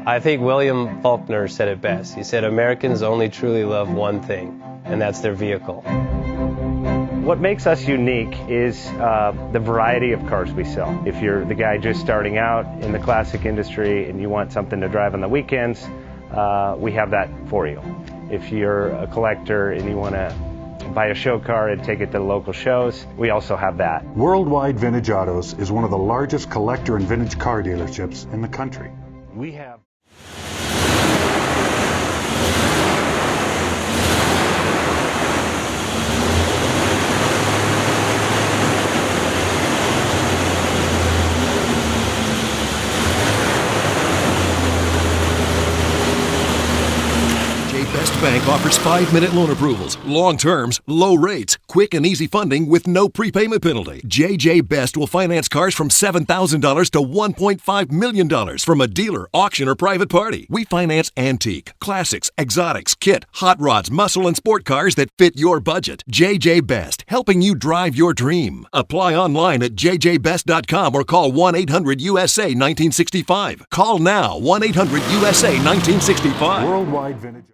I think William Faulkner said it best. He said, Americans only truly love one thing, and that's their vehicle. What makes us unique is the variety of cars we sell. If you're the guy just starting out in the classic industry and you want something to drive on the weekends, we have that for you. If you're a collector and you want to buy a show car and take it to the local shows, we also have that. Worldwide Vintage Autos is one of the largest collector and vintage car dealerships in the country. We have Best Bank offers 5-minute loan approvals, long terms, low rates, quick and easy funding with no prepayment penalty. JJ Best will finance cars from $7,000 to $1.5 million from a dealer, auction, or private party. We finance antique, classics, exotics, kit, hot rods, muscle, and sport cars that fit your budget. JJ Best, helping you drive your dream. Apply online at jjbest.com or call 1-800-USA-1965. Call now, 1-800-USA-1965. Worldwide Vintage